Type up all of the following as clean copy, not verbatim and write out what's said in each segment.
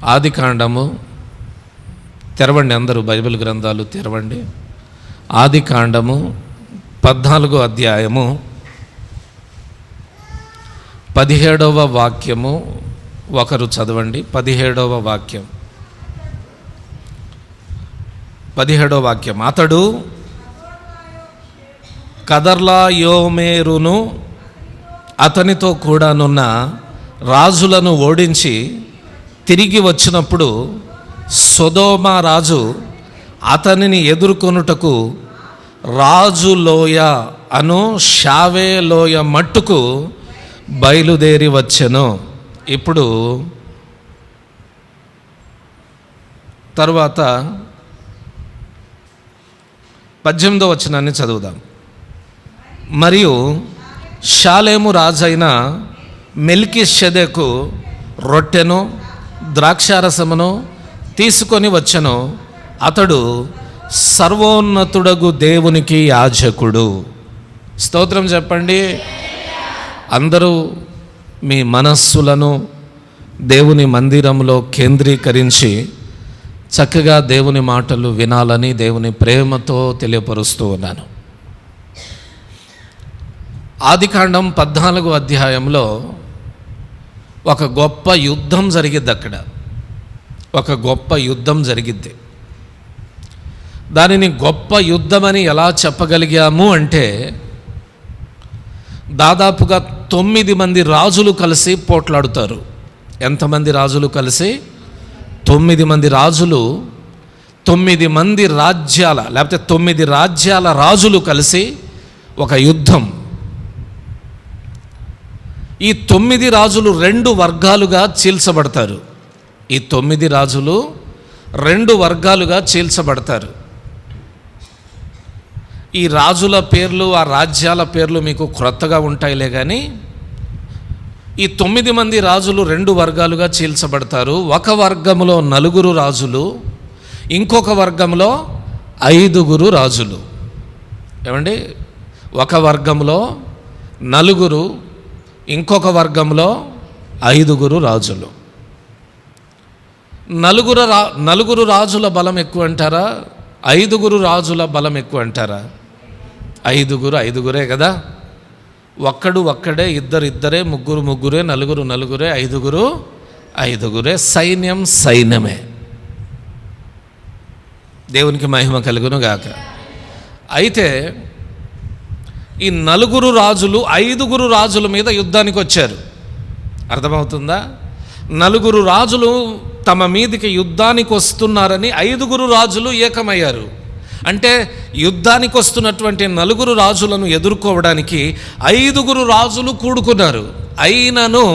ఆదికాండము తెరవండి, అందరూ బైబిల్ గ్రంథాలు తెరవండి. ఆదికాండము 14వ అధ్యాయము 17వ వాక్యము ఒకరు చదవండి. 17వ వాక్యం. 17వ వాక్యం. అతడు కదర్లాయోమేరును అతనితో కూడానున్న రాజులను ఓడించి తిరిగి వచ్చినప్పుడు సొదొమ రాజు అతనిని ఎదుర్కొనుటకు రాజులోయ అను షావే లోయ మట్టుకు బయలుదేరి వచ్చెను. ఇప్పుడు తరువాత 18వ వచనాన్ని చదువుదాం. మరియు షాలేము రాజైన మెల్కీషెదెకు రొట్టెను ద్రాక్షారసమును తీసుకొని వచ్చెను. అతడు సర్వోన్నతుడగు దేవునికి యాజకుడు. స్తోత్రం చెప్పండి. అందరూ మీ మనస్సులను దేవుని మందిరంలో కేంద్రీకరించి చక్కగా దేవుని మాటలు వినాలని దేవుని ప్రేమతో తెలియపరుస్తూ ఉన్నాను. ఆదికాండం 14వ అధ్యాయంలో ఒక గొప్ప యుద్ధం జరిగిద్ది. అక్కడ ఒక గొప్ప యుద్ధం జరిగిద్ది. దానిని గొప్ప యుద్ధమని ఎలా చెప్పగలిగాము అంటే, దాదాపుగా 9 మంది రాజులు కలిసి పోట్లాడుతారు. ఎంతమంది రాజులు కలిసి? 9 మంది రాజులు, 9 మంది రాజ్యాల లేకపోతే 9 రాజ్యాల రాజులు కలిసి ఒక యుద్ధం. ఈ 9 రాజులు 2 వర్గాలుగా చీల్చబడతారు. ఈ 9 రాజులు 2 వర్గాలుగా చీల్చబడతారు. ఈ రాజుల పేర్లు, ఆ రాజ్యాల పేర్లు మీకు క్రొత్తగా ఉంటాయిలే కానీ, ఈ 9 మంది రాజులు 2 వర్గాలుగా చీల్చబడతారు. ఒక వర్గంలో 4 రాజులు, ఇంకొక వర్గంలో 5 రాజులు. ఏమండి? ఒక వర్గంలో 4, ఇంకొక వర్గంలో 5 రాజులు. 4 రాజుల బలం ఎక్కువ అంటారా? 5 రాజుల బలం ఎక్కువ అంటారా? 5 కదా. ఒక్కడే, ఇద్దరే, ముగ్గురే, నలుగురే, 5 సైన్యమే. దేవునికి మహిమ కలుగును గాక. అయితే ఈ 4 రాజులు 5 రాజుల మీద యుద్ధానికి వచ్చారు. అర్థమవుతుందా? 4 రాజులు తమ మీదికి యుద్ధానికి వస్తున్నారని 5 రాజులు ఏకమయ్యారు. అంటే యుద్ధానికి వస్తున్నటువంటి 4 రాజులను ఎదుర్కోవడానికి 5 రాజులు కూడుకున్నారు. అయినను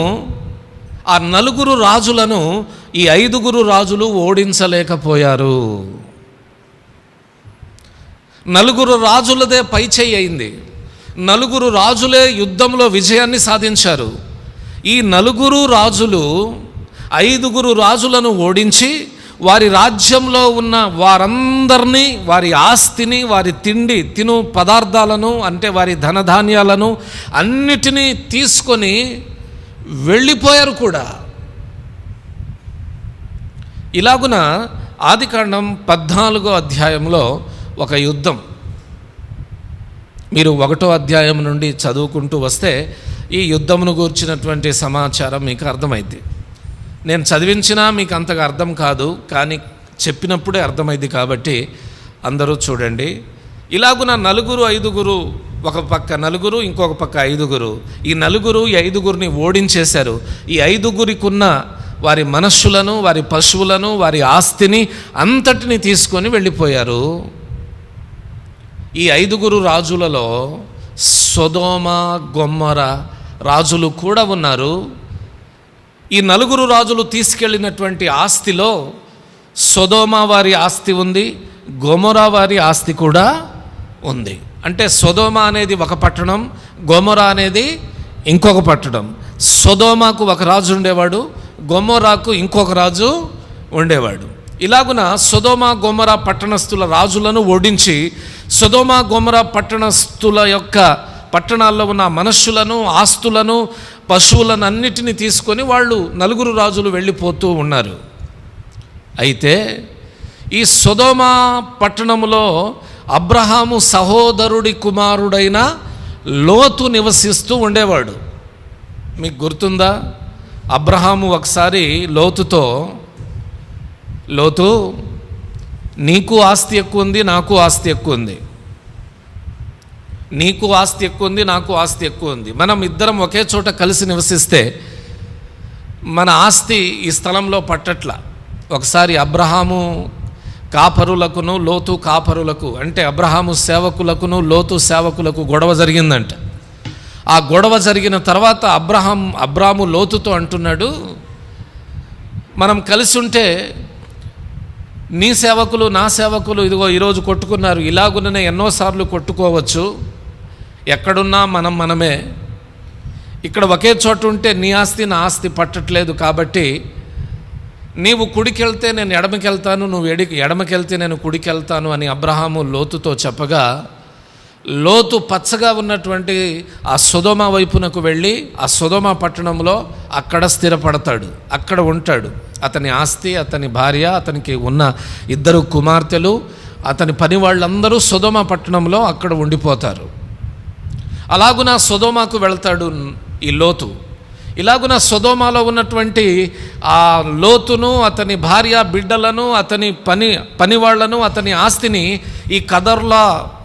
ఆ 4 రాజులను ఈ 5 రాజులు ఓడించలేకపోయారు. 4 రాజులదే పైచేయి అయింది. 4 రాజులే యుద్ధంలో విజయాన్ని సాధించారు. ఈ 4 రాజులు 5 రాజులను ఓడించి వారి రాజ్యంలో ఉన్న వారందరినీ, వారి ఆస్తిని, వారి తిను పదార్థాలను, అంటే వారి ధనధాన్యాలను అన్నిటినీ తీసుకొని వెళ్ళిపోయారు కూడా. ఇలాగున ఆదికాండం 14వ అధ్యాయంలో ఒక యుద్ధం. మీరు 1వ అధ్యాయం నుండి చదువుకుంటూ వస్తే ఈ యుద్ధమును గూర్చినటువంటి సమాచారం మీకు అర్థమైంది. నేను చదివించినా మీకు అంతగా అర్థం కాదు, కానీ చెప్పినప్పుడే అర్థమైంది. కాబట్టి అందరూ చూడండి. ఇలాగున 4, 5, ఒక పక్క 4, ఇంకొక పక్క 5. ఈ 4 ఈ 5 ఓడించేశారు. ఈ 5 వారి మనస్సులను, వారి పశువులను, వారి ఆస్తిని అంతటిని తీసుకొని వెళ్ళిపోయారు. ఈ 5 రాజులలో సొదొమ, గొమొర రాజులు కూడా ఉన్నారు. ఈ 4 రాజులు తీసుకెళ్ళినటువంటి ఆస్తిలో సొదొమ వారి ఆస్తి ఉంది, గొమొర వారి ఆస్తి కూడా ఉంది. అంటే సొదొమ అనేది ఒక పట్టణం, గొమొర అనేది ఇంకొక పట్టణం. సొదొమకు ఒక రాజు ఉండేవాడు, గొమొరకు ఇంకొక రాజు ఉండేవాడు. ఇలాగున సొదొమ, గొమొర పట్టణస్థుల రాజులను ఓడించి సొదొమ, గొమొర పట్టణస్థుల యొక్క పట్టణాల్లో ఉన్న మనుష్యులను, ఆస్తులను, పశువులను అన్నిటినీ తీసుకొని వాళ్ళు 4 రాజులు వెళ్ళిపోతూ ఉన్నారు. అయితే ఈ సొదొమ పట్టణములో అబ్రహాము సహోదరుడి కుమారుడైన లోతు నివసిస్తూ ఉండేవాడు. మీకు గుర్తుందా? అబ్రహాము ఒకసారి లోతుతో, లోతు నీకు ఆస్తి ఎక్కువ ఉంది, నాకు ఆస్తి ఎక్కువ ఉంది, నీకు ఆస్తి ఎక్కువ ఉంది, నాకు ఆస్తి ఎక్కువ ఉంది, మనం ఇద్దరం ఒకే చోట కలిసి నివసిస్తే మన ఆస్తి ఈ స్థలంలో పట్టట్ల. ఒకసారి అబ్రహాము కాపరులకును లోతు కాపరులకు, అంటే అబ్రహాము సేవకులకును లోతు సేవకులకు గొడవ జరిగిందంట. ఆ గొడవ జరిగిన తర్వాత అబ్రాము లోతుతో అంటున్నాడు, మనం కలిసి ఉంటే నీ సేవకులు నా సేవకులు ఇదిగో ఈరోజు కొట్టుకున్నారు, ఇలాగుననే ఎన్నోసార్లు కొట్టుకోవచ్చు, ఎక్కడున్నా మనమే, ఇక్కడ ఒకే చోట ఉంటే నీ ఆస్తి నా ఆస్తి పట్టట్లేదు, కాబట్టి నీవు కుడికెళ్తే నేను ఎడమకెళ్తాను, నువ్వు ఎడమకెళ్తే నేను కుడికెళ్తాను అని అబ్రహాము లోతుతో చెప్పగా, లోతు పచ్చగా ఉన్నటువంటి ఆ సొదొమ వైపునకు వెళ్ళి ఆ సొదొమ పట్టణంలో అక్కడ స్థిరపడతాడు, అక్కడ ఉంటాడు. అతని ఆస్తి, అతని భార్య, అతనికి ఉన్న 2 కుమార్తెలు, అతని పని వాళ్ళందరూ సొదొమ పట్టణంలో అక్కడ ఉండిపోతారు. అలాగున సొదొమకు వెళ్తాడు ఈ లోతు. ఇలాగున సొదొమలో ఉన్నటువంటి ఆ లోతును, అతని భార్య బిడ్డలను, అతని పని వాళ్లను, అతని ఆస్తిని ఈ కదొర్లా,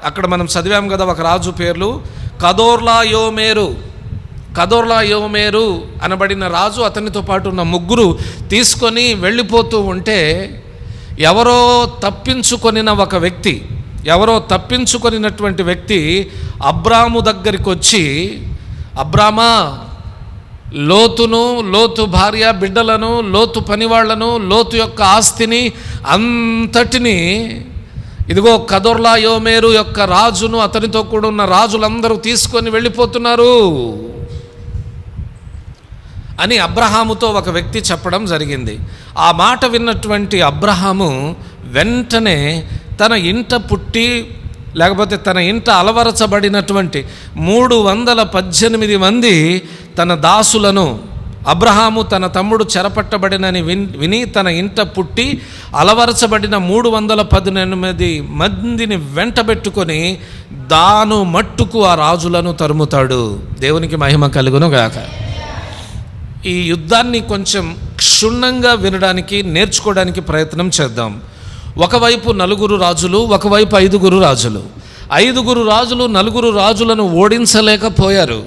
అక్కడ మనం చదివాం కదా ఒక రాజు పేర్లు, కదొర్లా యోమేరు అనబడిన రాజు అతనితో పాటు ఉన్న 3 తీసుకొని వెళ్ళిపోతూ ఉంటే, ఎవరో తప్పించుకొనినటువంటి వ్యక్తి అబ్రాము దగ్గరికి వచ్చి, అబ్రామా, లోతు భార్య బిడ్డలను, లోతు పనివాళ్లను, లోతు యొక్క ఆస్తిని అంతటిని ఇదిగో కదొర్లా యోమేరు యొక్క రాజును, అతనితో కూడా ఉన్న రాజులందరూ తీసుకొని వెళ్ళిపోతున్నారు అని అబ్రహాముతో ఒక వ్యక్తి చెప్పడం జరిగింది. ఆ మాట విన్నటువంటి అబ్రహాము వెంటనే తన ఇంట పుట్టి లేకపోతే తన ఇంట అలవరచబడినటువంటి 318 మంది తన దాసులను, అబ్రహాము తన తమ్ముడు చెరపట్టబడినని విని తన ఇంట పుట్టి అలవరచబడిన 318 మందిని వెంటబెట్టుకొని దాను మట్టుకు ఆ రాజులను తరుముతాడు. దేవునికి మహిమ కలుగును గాక. ఈ యుద్ధాన్ని కొంచెం క్షుణ్ణంగా వినడానికి, నేర్చుకోవడానికి ప్రయత్నం చేద్దాం. ఒకవైపు 4 రాజులు, ఒకవైపు 5 రాజులు. 5 రాజులు 4 రాజులను ఓడించలేకపోయారు.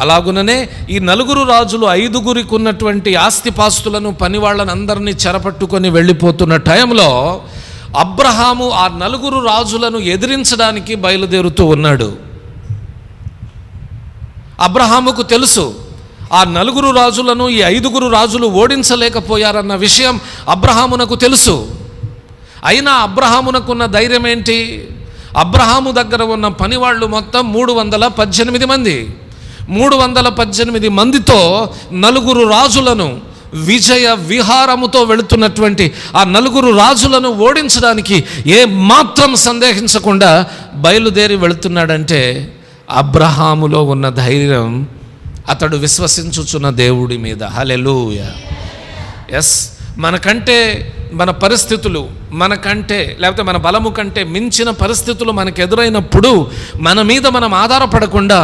అలాగుననే ఈ 4 రాజులు 5 ఉన్నటువంటి ఆస్తిపాస్తులను, పని వాళ్ళని అందరినీ చెరపట్టుకొని వెళ్ళిపోతున్న టైంలో అబ్రహాము ఆ 4 రాజులను ఎదిరించడానికి బయలుదేరుతూ ఉన్నాడు. అబ్రహాముకు తెలుసు, ఆ 4 రాజులను ఈ 5 రాజులు ఓడించలేకపోయారన్న విషయం అబ్రహామునకు తెలుసు. అయినా అబ్రహామునకున్న ధైర్యం ఏంటి? అబ్రహాము దగ్గర ఉన్న పనివాళ్ళు మొత్తం 318 మంది. 318 మందితో 4 రాజులను, విజయ విహారముతో వెళుతున్నటువంటి ఆ 4 రాజులను ఓడించడానికి ఏ మాత్రం సందేహించకుండా బయలుదేరి వెళుతున్నాడంటే అబ్రహాములో ఉన్న ధైర్యం అతడు విశ్వసించుచున్న దేవుడి మీద. హల్లెలూయా. ఎస్, మనకంటే మన పరిస్థితులు, మనకంటే లేకపోతే మన బలము కంటే మించిన పరిస్థితులు మనకు ఎదురైనప్పుడు మన మీద మనం ఆధారపడకుండా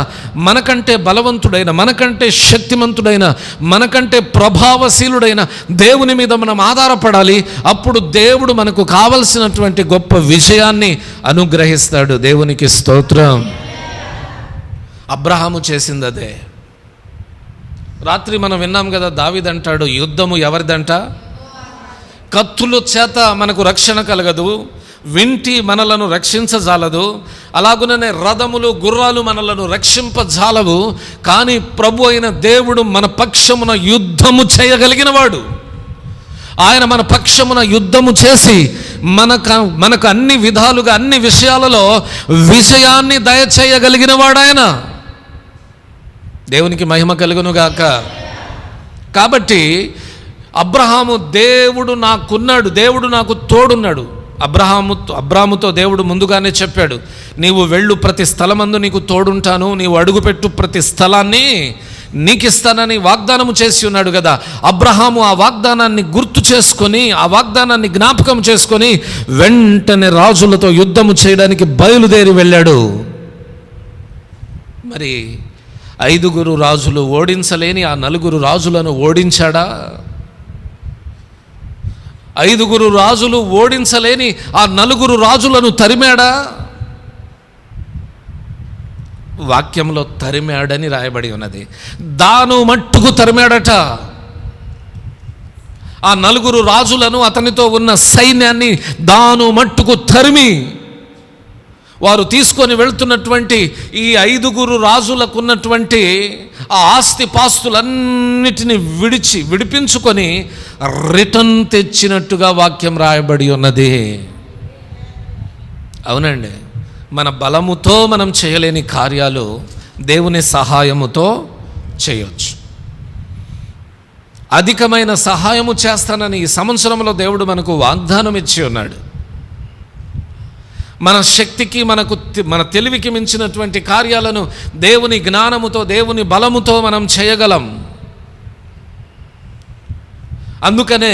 మనకంటే బలవంతుడైన, మనకంటే శక్తిమంతుడైన, మనకంటే ప్రభావశీలుడైన దేవుని మీద మనం ఆధారపడాలి. అప్పుడు దేవుడు మనకు కావలసినటువంటి గొప్ప విజయాన్ని అనుగ్రహిస్తాడు. దేవునికి స్తోత్రం. అబ్రహాము చేసింది అదే. రాత్రి మనం విన్నాం కదా, దావీదు అంటాడు, యుద్ధము ఎవరిదంట? కత్తుల చేత మనకు రక్షణ కలగదు, వింటి మనలను రక్షించజాలదు, అలాగుననే రథములు గుర్రాలు మనలను రక్షింపజాలవు, కానీ ప్రభు అయిన దేవుడు మన పక్షమున యుద్ధము చేయగలిగిన వాడు. ఆయన మన పక్షమున యుద్ధము చేసి మనకు అన్ని విధాలుగా, అన్ని విషయాలలో విజయాన్ని దయచేయగలిగిన వాడు ఆయన. దేవునికి మహిమ కలుగును గాక. కాబట్టి అబ్రహాము, దేవుడు నాకున్నాడు, దేవుడు నాకు తోడున్నాడు. అబ్రాహాముతో దేవుడు ముందుగానే చెప్పాడు, నీవు వెళ్ళు ప్రతి స్థలమందు నీకు తోడుంటాను, నీవు అడుగుపెట్టు ప్రతి స్థలాన్ని నీకు ఇస్తానని వాగ్దానము చేసి ఉన్నాడు కదా. అబ్రహాము ఆ వాగ్దానాన్ని గుర్తు చేసుకొని, ఆ వాగ్దానాన్ని జ్ఞాపకం చేసుకొని వెంటనే రాజులతో యుద్ధము చేయడానికి బయలుదేరి వెళ్ళాడు. మరి 5 రాజులు ఓడించలేని ఆ 4 రాజులను ఓడించాడా? 5 రాజులు ఓడించలేని ఆ 4 రాజులను తరిమాడా? వాక్యంలో తరిమాడని రాయబడి ఉన్నది. దాను మట్టుకు తరిమాడట. ఆ 4 రాజులను, అతనితో ఉన్న సైన్యాన్ని దాను మట్టుకు తరిమి, వారు తీసుకొని వెళ్తున్నటువంటి ఈ 5 రాజులకు ఉన్నటువంటి ఆ ఆస్తి పాస్తులన్నిటినీ విడిపించుకొని రిటర్న్ తెచ్చినట్టుగా వాక్యం రాయబడి ఉన్నది. అవునండి, మన బలముతో మనం చేయలేని కార్యాలు దేవుని సహాయముతో చేయొచ్చు. అధికమైన సహాయము చేస్తానని ఈ సంవత్సరంలో దేవుడు మనకు వాగ్దానం ఇచ్చి ఉన్నాడు. మన శక్తికి, మన తెలివికి మించినటువంటి కార్యాలను దేవుని జ్ఞానముతో, దేవుని బలముతో మనం చేయగలం. అందుకనే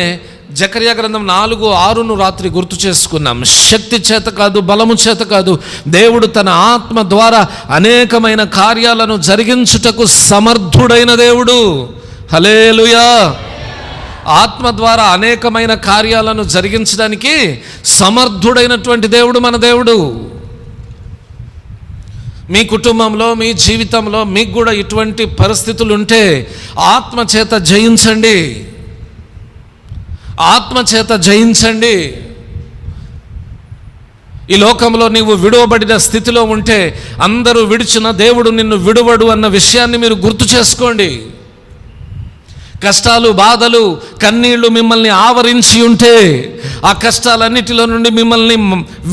జకర్యా గ్రంథం 4:6 రాత్రి గుర్తు చేసుకున్నాం. శక్తి చేత కాదు, బలము చేత కాదు, దేవుడు తన ఆత్మ ద్వారా అనేకమైన కార్యాలను జరిగించుటకు సమర్థుడైన దేవుడు. హల్లెలూయా. ఆత్మ ద్వారా అనేకమైన కార్యాలను జరిగించడానికి సమర్థుడైనటువంటి దేవుడు మన దేవుడు. మీ కుటుంబంలో, మీ జీవితంలో మీకు కూడా ఇటువంటి పరిస్థితులు ఉంటే ఆత్మ చేత జయించండి, ఆత్మ చేత జయించండి. ఈ లోకంలో నీవు విడువబడిన స్థితిలో ఉంటే అందరూ విడిచిన దేవుడు నిన్ను విడువడు అన్న విషయాన్ని మీరు గుర్తు చేసుకోండి. కష్టాలు, బాధలు, కన్నీళ్లు మిమ్మల్ని ఆవరించి ఉంటే ఆ కష్టాలన్నిటిలో నుండి మిమ్మల్ని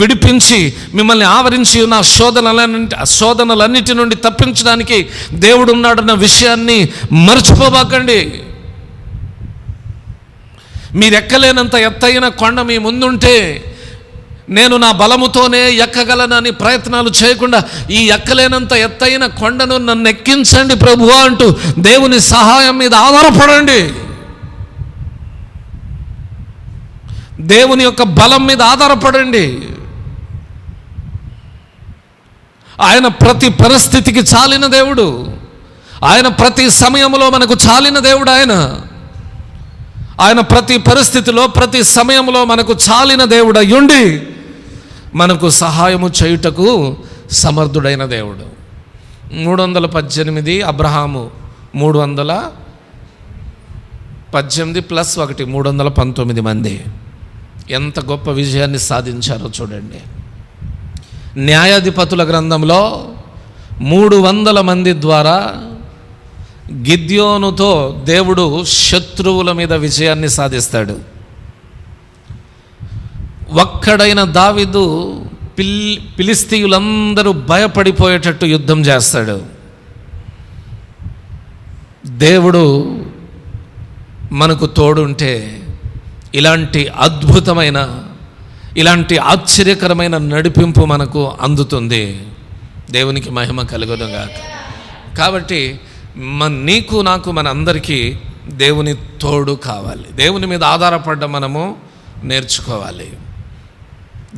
విడిపించి, మిమ్మల్ని ఆవరించి ఉన్న శోధనలన్నిటి నుండి తప్పించడానికి దేవుడు ఉన్నాడన్న విషయాన్ని మర్చిపోబాకండి. మీరు ఎక్కలేనంత ఎత్తైన కొండ మీ ముందుంటే నేను నా బలముతోనే ఎక్కగలనని ప్రయత్నాలు చేయకుండా ఈ ఎక్కలేనంత ఎత్తైన కొండను నన్ను ఎక్కించండి ప్రభువా అంటూ దేవుని సహాయం మీద ఆధారపడండి. దేవుని యొక్క బలం మీద ఆధారపడండి. ఆయన ప్రతి పరిస్థితికి చాలిన దేవుడు. ఆయన ప్రతి సమయంలో మనకు చాలిన దేవుడు. ఆయన ప్రతి పరిస్థితిలో, ప్రతి సమయంలో మనకు చాలిన దేవుడు అయ్యుండి మనకు సహాయము చేయుటకు సమర్థుడైన దేవుడు. 318 అబ్రహాము 318 + 1 319 మంది ఎంత గొప్ప విజయాన్ని సాధించారో చూడండి. న్యాయాధిపతుల గ్రంథంలో 300 మంది ద్వారా గిద్యోనుతో దేవుడు శత్రువుల మీద విజయాన్ని సాధిస్తాడు. ఒక్కడైన దావీదు ఫిలిస్తీయులందరూ భయపడిపోయేటట్టు యుద్ధం చేస్తాడు. దేవుడు మనకు తోడుంటే ఇలాంటి అద్భుతమైన, ఇలాంటి ఆశ్చర్యకరమైన నడిపింపు మనకు అందుతుంది. దేవునికి మహిమ కలుగునుగాక. కాబట్టి నీకు, నాకు, మన అందరికీ దేవుని తోడు కావాలి. దేవుని మీద ఆధారపడ్డ మనము నేర్చుకోవాలి.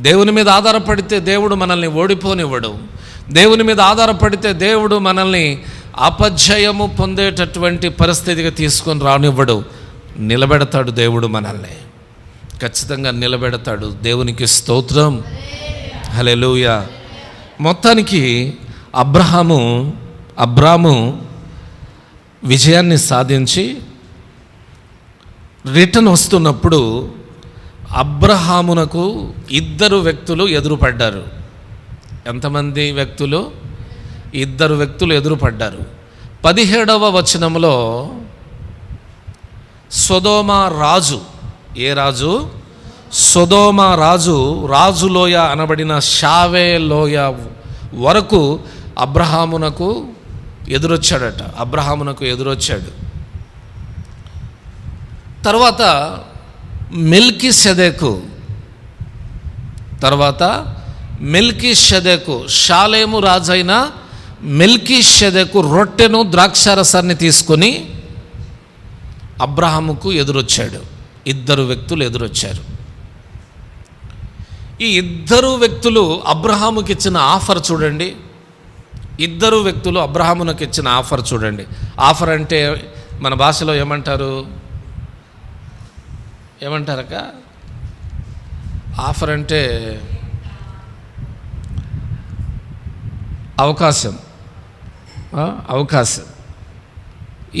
దేవుని మీద ఆధారపడితే దేవుడు మనల్ని ఓడిపోనివ్వడు. దేవుని మీద ఆధారపడితే దేవుడు మనల్ని అపజయము పొందేటటువంటి పరిస్థితికి తీసుకొని రానివ్వడు. నిలబెడతాడు దేవుడు, మనల్ని ఖచ్చితంగా నిలబెడతాడు. దేవునికి స్తోత్రం. హల్లెలూయా. మొత్తానికి అబ్రాము విజయాన్ని సాధించి రిటర్న్ వస్తున్నప్పుడు అబ్రహామునకు 2 వ్యక్తులు ఎదురుపడ్డారు. ఎంతమంది వ్యక్తులు? 2 వ్యక్తులు ఎదురుపడ్డారు. 17వ వచనంలో సొదొమ రాజు, ఏ రాజు? సొదొమ రాజు, రాజులోయ అనబడిన షావే లోయ వరకు అబ్రహామునకు ఎదురొచ్చాడు. తర్వాత మెల్కీషెదెకు, షాలేము రాజైన మెల్కీషెదెకు రొట్టెను ద్రాక్షారసాన్ని తీసుకొని అబ్రహాముకు ఎదురొచ్చాడు. ఇద్దరు వ్యక్తులు ఎదురొచ్చారు. ఈ ఇద్దరు వ్యక్తులు అబ్రహాముకి ఇచ్చిన ఆఫర్ చూడండి. ఇద్దరు వ్యక్తులు అబ్రహామునకు ఇచ్చిన ఆఫర్ చూడండి. ఆఫర్ అంటే మన భాషలో ఏమంటారక్క? ఆఫర్ అంటే అవకాశం.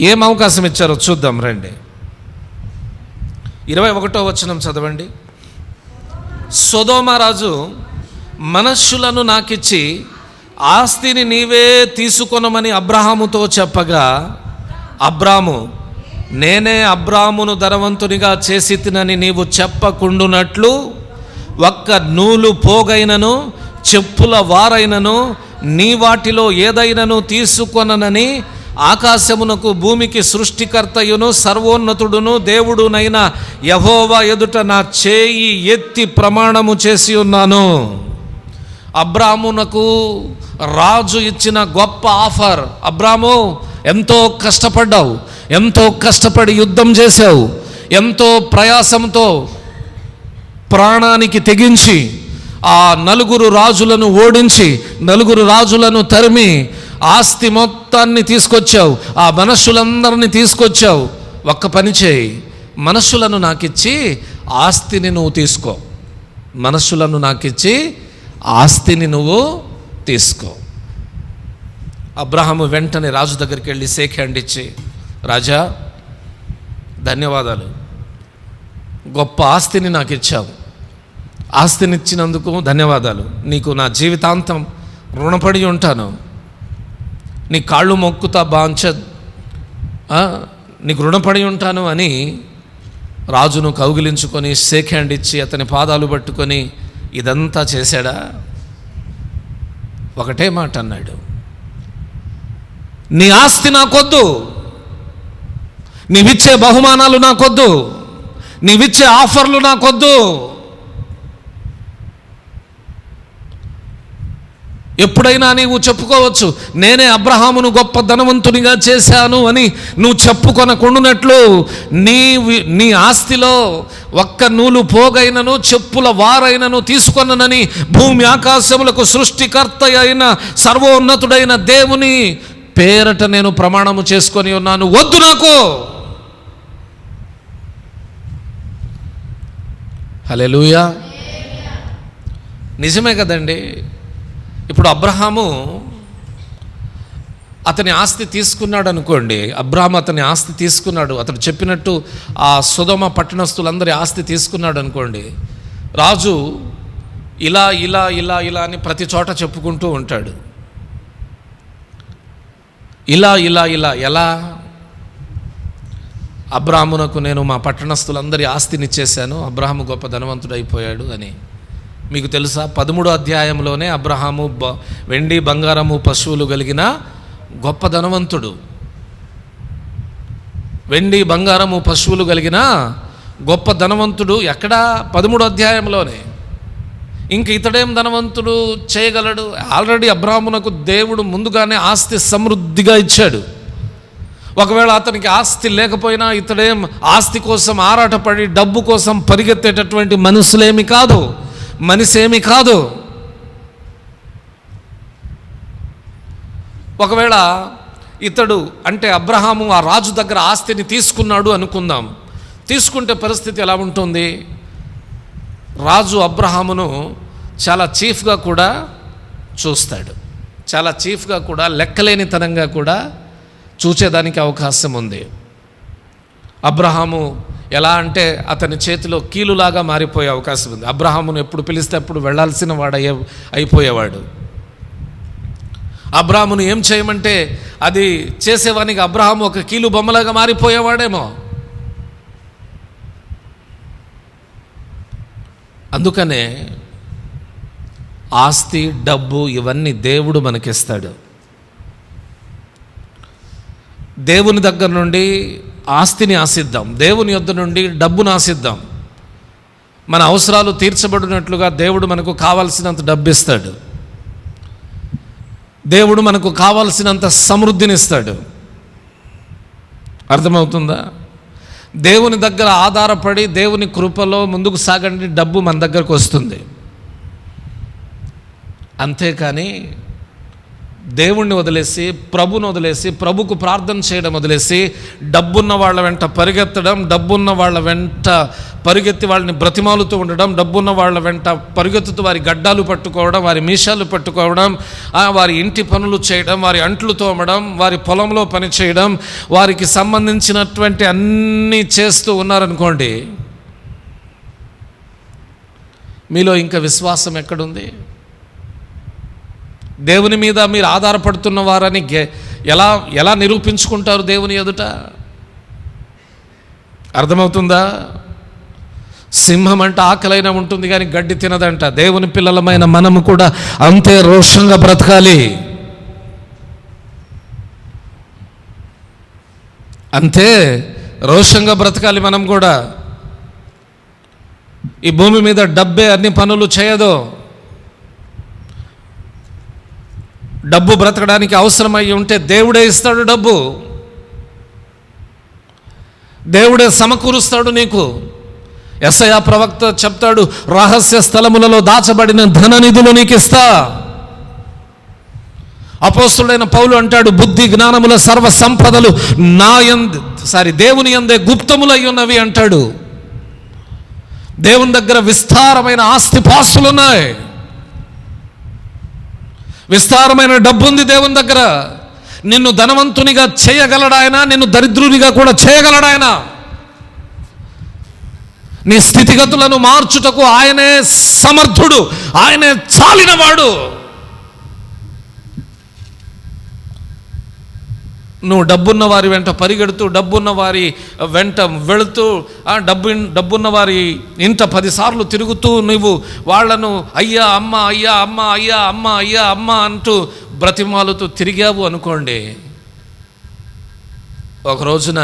ఏం అవకాశం ఇచ్చారో చూద్దాం రండి. 21వ వచనం చదవండి. సొదొమ రాజు మనుష్యులను నాకిచ్చి ఆస్తిని నీవే తీసుకొనమని అబ్రహాముతో చెప్పగా, అబ్రాము, నేనే అబ్రామును ధనవంతునిగా చేసి తినని నీవు చెప్పకుండునట్లు ఒక్క నూలు పోగైనను చెప్పుల వారైనను నీ వాటిలో ఏదైనను తీసుకొననని ఆకాశమునకు భూమికి సృష్టికర్తయును సర్వోన్నతుడును దేవుడునైన యెహోవా ఎదుట నా చేయి ఎత్తి ప్రమాణము చేసి ఉన్నాను. అబ్రామునకు రాజు ఇచ్చిన గొప్ప ఆఫర్. అబ్రాము, ఎంతో కష్టపడ్డావు, ఎంతో కష్టపడి యుద్ధం చేశావు, ఎంతో ప్రయాసంతో ప్రాణానికి తెగించి ఆ 4 రాజులను ఓడించి 4 రాజులను తరిమి ఆస్తి మొత్తాన్ని తీసుకొచ్చావు, ఆ మనుషులందరినీ తీసుకొచ్చావు. ఒక్క పని చేయి, మనుషులను నాకిచ్చి ఆస్తిని నువ్వు తీసుకో. మనుషులను నాకిచ్చి ఆస్తిని నువ్వు తీసుకో. అబ్రహాము వెంటనే రాజు దగ్గరికి వెళ్ళి షేక్ హ్యాండ్ ఇచ్చి, రాజా ధన్యవాదాలు, గొప్ప ఆస్తిని నాకు ఇచ్చావు, ఆస్తిని ఇచ్చినందుకు ధన్యవాదాలు, నీకు నా జీవితాంతం రుణపడి ఉంటాను, నీ కాళ్ళు మొక్కుతా నీకు రుణపడి ఉంటాను అని రాజును కౌగిలించుకొని షేక్ హ్యాండ్ ఇచ్చి అతని పాదాలు పట్టుకొని ఇదంతా చేశాడా? ఒకటే మాట అన్నాడు, నీ ఆస్తి నాకొద్దు, నీవిచ్చే బహుమానాలు నాకొద్దు, నీవిచ్చే ఆఫర్లు నాకొద్దు. ఎప్పుడైనా నీవు చెప్పుకోవచ్చు, నేనే అబ్రహామును గొప్ప ధనవంతునిగా చేశాను అని నువ్వు చెప్పుకొనకుండునట్లు నీ ఆస్తిలో ఒక్క నూలు పోగైనను చెప్పుల వారైనను తీసుకొననని భూమి ఆకాశములకు సృష్టికర్త అయిన సర్వోన్నతుడైన దేవుని పేరట నేను ప్రమాణము చేసుకొని ఉన్నాను, వద్దు నాకు. హల్లెలూయా. నిజమే కదండి. ఇప్పుడు అబ్రహాము అతని ఆస్తి తీసుకున్నాడు అనుకోండి. అబ్రహాము అతని ఆస్తి తీసుకున్నాడు, అతడు చెప్పినట్టు ఆ సొదొమ పట్టణస్తులందరి ఆస్తి తీసుకున్నాడు అనుకోండి. రాజు ఇలా ఇలా ఇలా ఇలా అని ప్రతి చోట చెప్పుకుంటూ ఉంటాడు. ఇలా ఇలా ఇలా ఎలా? అబ్రాహామునకు నేను మా పట్టణస్తులందరి ఆస్తిని ఇచ్చేశాను, అబ్రహాము గొప్ప ధనవంతుడు అయిపోయాడు అని. మీకు తెలుసా, 13వ అధ్యాయంలోనే అబ్రహాము వెండి బంగారము పశువులు కలిగిన గొప్ప ధనవంతుడు. వెండి బంగారము పశువులు కలిగిన గొప్ప ధనవంతుడు ఎక్కడా? 13వ అధ్యాయంలోనే. ఇంక ఇతడేం ధనవంతుడు చేయగలడు? ఆల్రెడీ అబ్రాహామునకు దేవుడు ముందుగానే ఆస్తి సమృద్ధిగా ఇచ్చాడు. ఒకవేళ అతనికి ఆస్తి లేకపోయినా ఇతడేం ఆస్తి కోసం ఆరాటపడి డబ్బు కోసం పరిగెత్తేటటువంటి మనిషి ఏమి కాదు. ఒకవేళ ఇతడు అంటే అబ్రహాము ఆ రాజు దగ్గర ఆస్తిని తీసుకున్నాడు అనుకుందాం. తీసుకుంటే పరిస్థితి ఎలా ఉంటుంది? రాజు అబ్రహామును చాలా చీఫ్గా కూడా చూస్తాడు, చాలా చీఫ్గా కూడా, లెక్కలేనితనంగా కూడా చూచేదానికి అవకాశం ఉంది. అబ్రహాము ఎలా అంటే అతని చేతిలో కీలులాగా మారిపోయే అవకాశం ఉంది. అబ్రహామును ఎప్పుడు పిలిస్తే అప్పుడు వెళ్ళాల్సిన వాడు అయిపోయేవాడు. అబ్రహామును ఏం చేయమంటే అది చేసేవానికి అబ్రహాము ఒక కీలు బొమ్మలాగా మారిపోయేవాడేమో. అందుకనే ఆస్తి, డబ్బు ఇవన్నీ దేవుడు మనకిస్తాడు. దేవుని దగ్గర నుండి ఆస్తిని ఆశిద్దాం, దేవుని యొద్ద నుండి డబ్బును ఆశిద్దాం. మన అవసరాలు తీర్చబడినట్లుగా దేవుడు మనకు కావాల్సినంత డబ్బు ఇస్తాడు. దేవుడు మనకు కావాల్సినంత సమృద్ధినిస్తాడు. అర్థమవుతుందా? దేవుని దగ్గర ఆధారపడి దేవుని కృపలో ముందుకు సాగండి, డబ్బు మన దగ్గరకు వస్తుంది. అంతేకాని దేవుణ్ణి వదిలేసి, ప్రభుని వదిలేసి, ప్రభుకు ప్రార్థన చేయడం వదిలేసి డబ్బున్న వాళ్ళ వెంట పరిగెత్తడం, డబ్బున్న వాళ్ళ వెంట పరిగెత్తి వాళ్ళని బ్రతిమాలుతూ ఉండడం, డబ్బున్న వాళ్ళ వెంట పరిగెత్తుతూ వారి గడ్డాలు పట్టుకోవడం, వారి మీసాలు పట్టుకోవడం, వారి ఇంటి పనులు చేయడం, వారి అంట్లు తోమడం, వారి పొలంలో పని చేయడం, వారికి సంబంధించినటువంటి అన్నీ చేస్తూ ఉన్నారనుకోండి, మీలో ఇంకా విశ్వాసం ఎక్కడుంది? దేవుని మీద మీరు ఆధారపడుతున్న వారని ఎలా ఎలా నిరూపించుకుంటారు దేవుని ఎదుట? అర్థమవుతుందా? సింహం అంటే ఆకలైనా ఉంటుంది కానీ గడ్డి తినదంట. దేవుని పిల్లలమైన మనము కూడా అంతే రోషంగా బ్రతకాలి, అంతే రోషంగా బ్రతకాలి. మనం కూడా ఈ భూమి మీద డబ్బే అన్ని పనులు చేయదు. డబ్బు బ్రతకడానికి అవసరమై ఉంటే దేవుడే ఇస్తాడు. డబ్బు దేవుడే సమకూరుస్తాడు నీకు. యెషయా ప్రవక్త చెప్తాడు, రహస్య స్థలములలో దాచబడిన ధన నిధులు నీకు ఇస్తా. అపోస్తుడైన పౌలు అంటాడు, బుద్ధి జ్ఞానముల సర్వ సంపదలు దేవుని యందే గుప్తములై ఉన్నవి అంటాడు. దేవుని దగ్గర విస్తారమైన ఆస్తిపాస్తులున్నాయి, విస్తారమైన డబ్బు ఉంది దేవుని దగ్గర. నిన్ను ధనవంతునిగా చేయగలడాయన, నిన్ను దరిద్రునిగా కూడా చేయగలడాయన. నీ స్థితిగతులను మార్చుటకు ఆయనే సమర్థుడు, ఆయనే చాలినవాడు. నువ్వు డబ్బున్న వారి వెంట పరిగెడుతూ, డబ్బున్న వారి వెంట వెళుతూ, డబ్బున్న వారి ఇంట 10 సార్లు తిరుగుతూ, నువ్వు వాళ్లను అయ్యా అమ్మ, అయ్యా అమ్మ, అయ్యా అమ్మ, అయ్యా అమ్మ అంటూ బ్రతిమాలుతూ తిరిగావు అనుకోండి, ఒక రోజున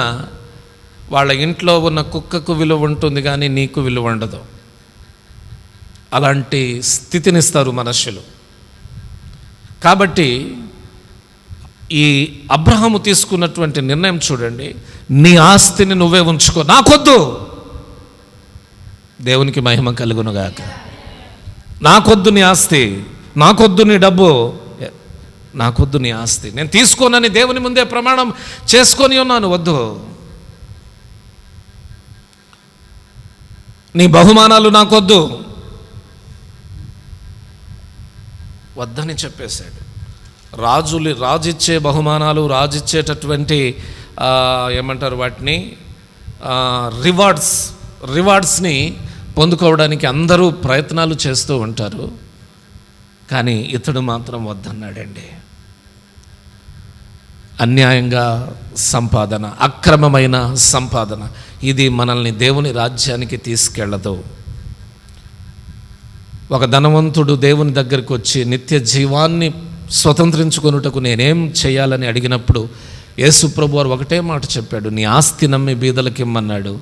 వాళ్ళ ఇంట్లో ఉన్న కుక్కకు విలువ ఉంటుంది కానీ నీకు విలువ ఉండదు. అలాంటి స్థితినిస్తారు మనుష్యులు. కాబట్టి ఈ అబ్రహాము తీసుకున్నటువంటి నిర్ణయం చూడండి, నీ ఆస్తిని నువ్వే ఉంచుకో, నాకొద్దు. దేవునికి మహిమ కలుగునుగాక. నాకొద్దు నీ ఆస్తి, నాకొద్దు నీ డబ్బు, నాకొద్దు నీ ఆస్తి. నేను తీసుకోనని దేవుని ముందే ప్రమాణం చేసుకొని ఉన్నాను. వద్దు. నీ బహుమానాలు నాకొద్దు, వద్దని చెప్పేశాడు. రాజిచ్చే బహుమానాలు, రాజిచ్చేటటువంటి ఏమంటారు వాటిని, రివార్డ్స్ని పొందుకోవడానికి అందరూ ప్రయత్నాలు చేస్తూ ఉంటారు. కానీ ఇతడు మాత్రం వద్దన్నాడండి. అన్యాయంగా సంపాదన, అక్రమమైన సంపాదన, ఇది మనల్ని దేవుని రాజ్యానికి తీసుకెళ్ళదు. ఒక ధనవంతుడు దేవుని దగ్గరికి వచ్చి నిత్య జీవాన్ని స్వతంత్రించుకొనుటకు నేనేం చేయాలని అడిగినప్పుడు యేసు ప్రభు వారు ఒకటే మాట చెప్పాడు, నీ ఆస్తి నమ్మి బీదలకు ఇమ్మన్నాడు.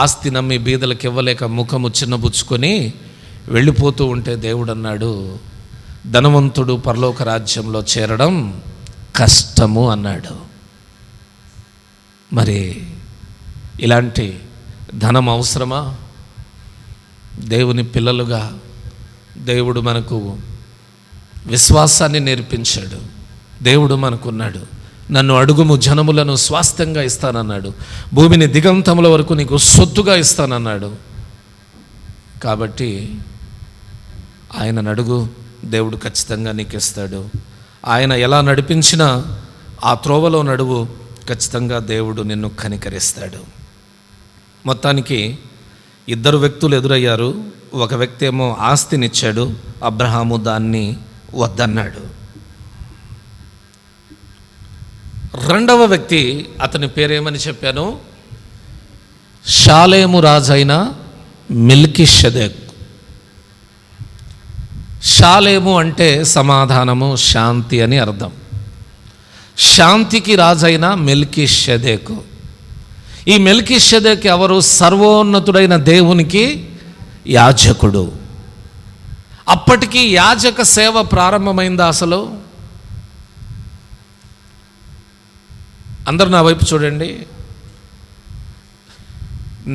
ఆస్తి నమ్మి బీదలకు ఇవ్వలేక ముఖము చిన్నబుచ్చుకొని వెళ్ళిపోతూ ఉంటే దేవుడు అన్నాడు, ధనవంతుడు పరలోక రాజ్యంలో చేరడం కష్టము అన్నాడు. మరి ఇలాంటి ధనం అవసరమా? దేవుని పిల్లలుగా దేవుడు మనకు విశ్వాసాన్ని నేర్పించాడు. దేవుడు మనకున్నాడు. నన్ను అడుగుము జనములను స్వాస్థ్యంగా ఇస్తానన్నాడు. భూమిని దిగంతముల వరకు నీకు సొత్తుగా ఇస్తానన్నాడు. కాబట్టి ఆయన అడుగు, దేవుడు ఖచ్చితంగా నీకు ఇస్తాడు. ఆయన ఎలా నడిపించినా ఆ త్రోవలో నడువు, ఖచ్చితంగా దేవుడు నిన్ను కనికరిస్తాడు. మొత్తానికి 2 వ్యక్తులు ఎదురయ్యారు. ఒక వ్యక్తి ఏమో ఆస్తినిచ్చాడు, అబ్రహాము దాన్ని వద్దన్నాడు. రెండవ వ్యక్తి, అతని పేరేమని చెప్పాను, షాలేము రాజైన మెల్కీషెదెక్. షాలేము అంటే సమాధానము, శాంతి అని అర్థం. శాంతికి రాజైన మెల్కీషెదెకు. ఈ మెల్కీషెదెక్ ఎవరు? సర్వోన్నతుడైన దేవునికి యాజకుడు. అప్పటికి యాజక సేవ ప్రారంభమైందా? అసలు అందరూ నా వైపు చూడండి.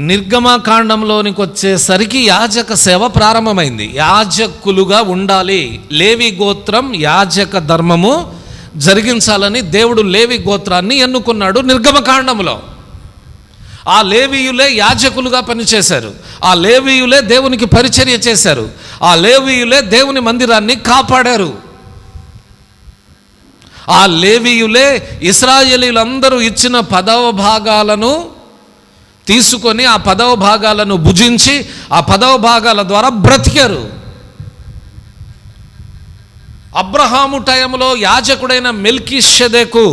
నిర్గమకాండంలోనికి వచ్చేసరికి యాజక సేవ ప్రారంభమైంది. యాజకులుగా ఉండాలి. లేవి గోత్రం యాజక ధర్మము జరిగించాలని దేవుడు లేవి గోత్రాన్ని ఎన్నుకున్నాడు నిర్గమకాండంలో. ఆ లేవీయులే యాజకులుగా పనిచేశారు. ఆ లేవీయులే దేవునికి పరిచర్య చేశారు. ఆ లేవీయులే దేవుని మందిరాన్ని కాపాడారు. ఆ లేవీయులే ఇశ్రాయేలీయులందరూ ఇచ్చిన 10వ భాగాలను తీసుకొని ఆ 10వ భాగాలను భుజించి ఆ 10వ భాగాల ద్వారా బ్రతికారు. అబ్రహాము టైంలో యాజకుడైన మెల్కీషెదెకు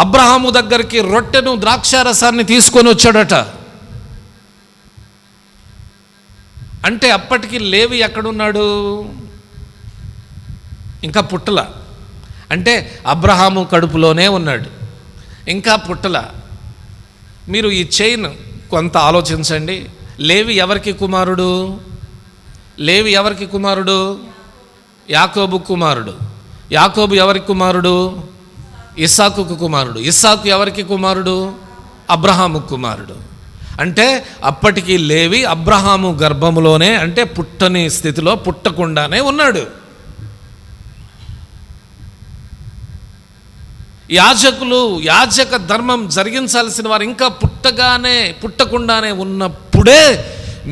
అబ్రహాము దగ్గరికి రొట్టెను ద్రాక్షారసాన్ని తీసుకొని వచ్చాడట. అంటే అప్పటికి లేవి ఎక్కడున్నాడు? ఇంకా పుట్టల. అంటే అబ్రహాము కడుపులోనే ఉన్నాడు, ఇంకా పుట్టల. మీరు ఈ చైన్ కొంత ఆలోచించండి. లేవి ఎవరికి కుమారుడు? లేవి ఎవరికి కుమారుడు? యాకోబు కుమారుడు. యాకోబు ఎవరికి కుమారుడు? ఇస్సాకుకు కుమారుడు. ఇస్సాకు ఎవరికి కుమారుడు? అబ్రహాము కుమారుడు. అంటే అప్పటికి లేవి అబ్రహాము గర్భములోనే, అంటే పుట్టని స్థితిలో, పుట్టకుండానే ఉన్నాడు. యాజకులు యాజక ధర్మం జరిగించాల్సిన వారు ఇంకా పుట్టకుండానే ఉన్నప్పుడే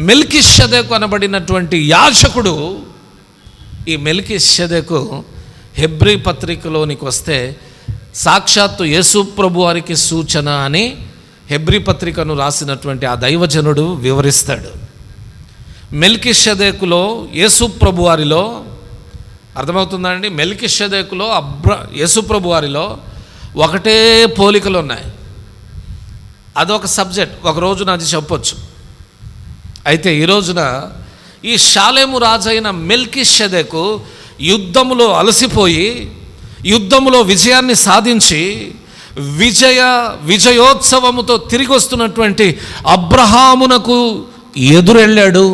మెల్కీషెదెకు అనబడినటువంటి యాజకుడు. ఈ మెల్కీషెదెకు హెబ్రీ పత్రికలోనికి వస్తే సాక్షాత్తు యేసు ప్రభు వారికి సూచన అని హెబ్రీ పత్రికను రాసినటువంటి ఆ దైవజనుడు వివరిస్తాడు. మెల్కీషెదెకులో యేసు ప్రభు వారిలో, అర్థమవుతుందా అండి? మెల్కీషెదెకులో యేసు ప్రభు వారిలో ఒకటే పోలికలు ఉన్నాయి. అదొక సబ్జెక్ట్, ఒక రోజున అది చెప్పొచ్చు. అయితే ఈ రోజున ఈ షాలేము రాజైన మెల్కీషెదెకు యుద్ధములో అలసిపోయి యుద్ధములో విజయాన్ని సాధించి విజయోత్సవముతో తిరిగి వస్తున్నటువంటి అబ్రహామునకు ఎదురెళ్ళాడు.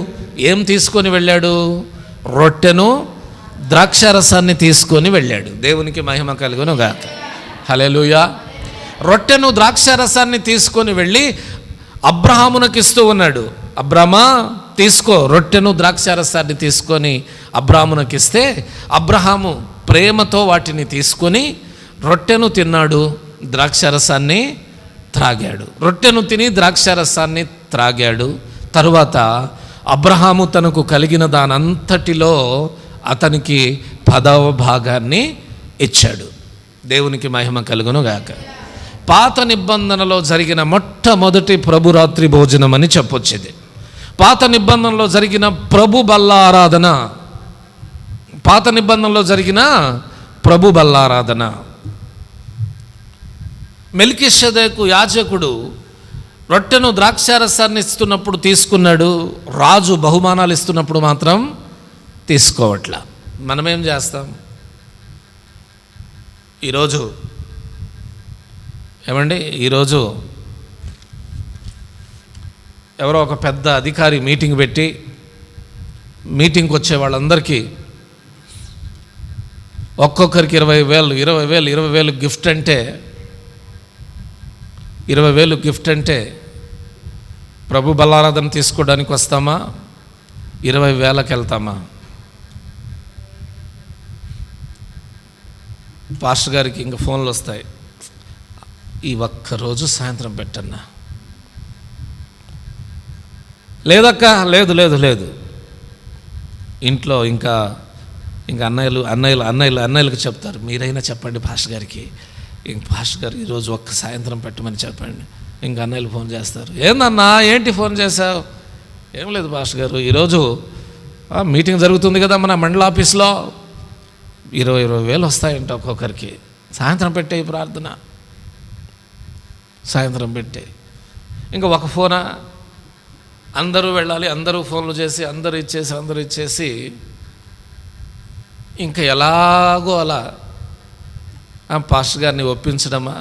ఏం తీసుకొని వెళ్ళాడు? రొట్టెను ద్రాక్షారసాన్ని తీసుకొని వెళ్ళాడు. దేవునికి మహిమ కలుగును గాక. హల్లెలూయా. రొట్టెను ద్రాక్షారసాన్ని తీసుకొని వెళ్ళి అబ్రహామునకు ఇస్తూ ఉన్నాడు. అబ్రహమా తీసుకో, రొట్టెను ద్రాక్షారసాన్ని తీసుకొని అబ్రహామునకు ఇస్తే అబ్రహాము ప్రేమతో వాటిని తీసుకొని రొట్టెను తిన్నాడు, ద్రాక్షారసాన్ని త్రాగాడు. రొట్టెను తిని ద్రాక్షారసాన్ని త్రాగాడు. తరువాత అబ్రహాము తనకు కలిగిన దానంతటిలో అతనికి 10వ భాగాన్ని ఇచ్చాడు. దేవునికి మహిమ కలుగును గాక. పాత నిబంధనలో జరిగిన మొట్టమొదటి ప్రభురాత్రి భోజనం అని చెప్పొచ్చేది. పాత నిబంధనలో జరిగిన ప్రభు బల్ల ఆరాధన, పాత నిబంధనలో జరిగిన ప్రభు బల్ల ఆరాధన. మెల్కీషెదెకు యాజకుడు రొట్టెను ద్రాక్షారసాన్ని ఇస్తున్నప్పుడు తీసుకున్నాడు, రాజు బహుమానాలు ఇస్తున్నప్పుడు మాత్రం తీసుకోవట్లా. మనమేం చేస్తాం? ఈరోజు ఏమండి, ఈరోజు ఎవరో ఒక పెద్ద అధికారి మీటింగ్ పెట్టి మీటింగ్కి వచ్చే వాళ్ళందరికీ ఒక్కొక్కరికి 20,000 గిఫ్ట్ అంటే 20,000 గిఫ్ట్ అంటే ప్రభు బలారాధన తీసుకోవడానికి వస్తామా? 20,000కి వెళ్తామా? పాస్టర్ గారికి ఇంకా ఫోన్లు వస్తాయి, ఈ ఒక్కరోజు సాయంత్రం పెట్టన్నా. లేదక్క, లేదు ఇంట్లో ఇంకా అన్నయ్యలకు చెప్తారు, మీరైనా చెప్పండి పాస్టర్ గారికి, ఇంక పాస్టర్ గారు ఈరోజు ఒక్క సాయంత్రం పెట్టమని చెప్పండి. ఇంక అన్నయ్యలు ఫోన్ చేస్తారు, ఏందన్నా ఏంటి ఫోన్ చేశావు? ఏం లేదు పాస్టర్ గారు, ఈరోజు మీటింగ్ జరుగుతుంది కదా మన మండల ఆఫీస్లో, 20,000 వస్తాయంట ఒక్కొక్కరికి, సాయంత్రం పెట్టే ప్రార్థన, సాయంత్రం పెట్టే. ఇంకా ఒక ఫోనా, అందరూ వెళ్ళాలి, అందరూ ఫోన్లు చేసి అందరూ ఇచ్చేసి ఇంకా ఎలాగో అలా పాస్టర్ గారిని ఒప్పించడమా,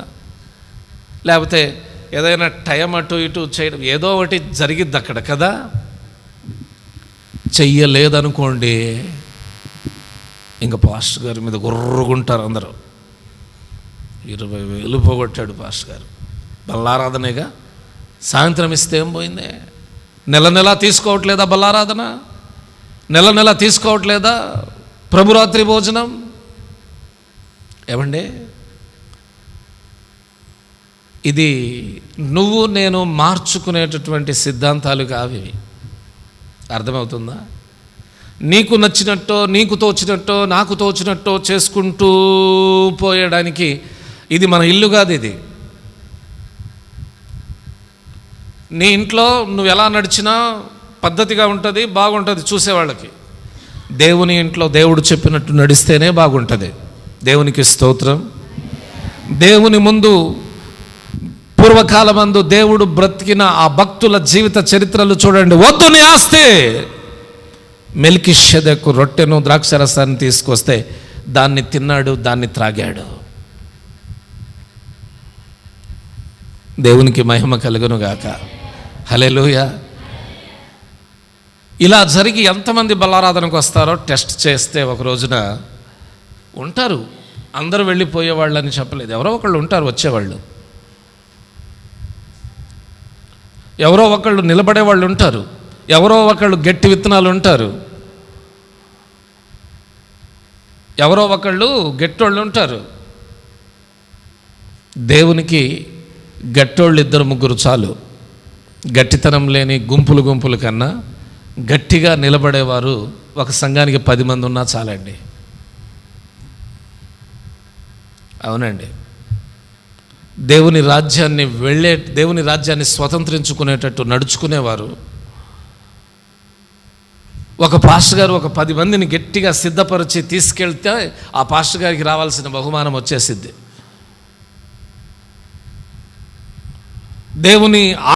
లేకపోతే ఏదైనా టైం అటు ఇటు చేయడం, ఏదో ఒకటి జరిగిద్ది అక్కడ కదా. చెయ్యలేదనుకోండి, ఇంకా పాస్టర్ గారి మీద గుర్రుగుంటారు అందరూ. 20,000 పోగొట్టాడు పాస్టర్ గారు. బల్లారాధనేగా, సాయంత్రం ఇస్తే ఏం పోయిందే? నెల నెల తీసుకోవట్లేదా బల్లారాధన? నెల నెల తీసుకోవట్లేదా ప్రభురాత్రి భోజనం? ఏమండి, ఇది నువ్వు నేను మార్చుకునేటటువంటి సిద్ధాంతాలు కావి. అర్థమవుతుందా? నీకు నచ్చినట్టో, నీకు తోచినట్టో, నాకు తోచినట్టో చేసుకుంటూ పోయడానికి ఇది మన ఇల్లు కాదు. ఇది నీ ఇంట్లో నువ్వు ఎలా నడిచినా పద్ధతిగా ఉంటుంది, బాగుంటుంది చూసేవాళ్ళకి. దేవుని ఇంట్లో దేవుడు చెప్పినట్టు నడిస్తేనే బాగుంటుంది. దేవునికి స్తోత్రం. దేవుని ముందు పూర్వకాలమందు దేవుడు బ్రతికిన ఆ భక్తుల జీవిత చరిత్రలు చూడండి. వద్దు నీ ఆస్తి, మెల్కీషెదెకు రొట్టెను ద్రాక్షరసాన్ని తీసుకొస్తే దాన్ని తిన్నాడు, దాన్ని త్రాగాడు. దేవునికి మహిమ కలుగును గాక. హల్లెలూయా. ఇలా జరిగి ఎంతమంది బలారాధనకు వస్తారో టెస్ట్ చేస్తే ఒక రోజున ఉంటారు. అందరూ వెళ్ళిపోయేవాళ్ళని చెప్పలేదు, ఎవరో ఒకళ్ళు ఉంటారు వచ్చేవాళ్ళు, ఎవరో ఒకళ్ళు నిలబడేవాళ్ళు ఉంటారు, ఎవరో ఒకళ్ళు గట్టి విత్తనాలు ఉంటారు, ఎవరో ఒకళ్ళు గట్టోళ్ళు ఉంటారు. దేవునికి గట్టోళ్ళు 2-3 చాలు. గట్టితనం లేని గుంపులు గుంపుల కన్నా గట్టిగా నిలబడేవారు ఒక సంఘానికి 10 మంది ఉన్నా చాలండి. అవునండి. దేవుని రాజ్యాన్ని స్వతంత్రించుకునేటట్టు నడుచుకునేవారు. ఒక పాస్టర్ గారు ఒక 10 మందిని గట్టిగా సిద్ధపరిచి తీసుకెళ్తే ఆ పాస్టర్ గారికి రావాల్సిన బహుమానం వచ్చేసిద్ది. దేవుని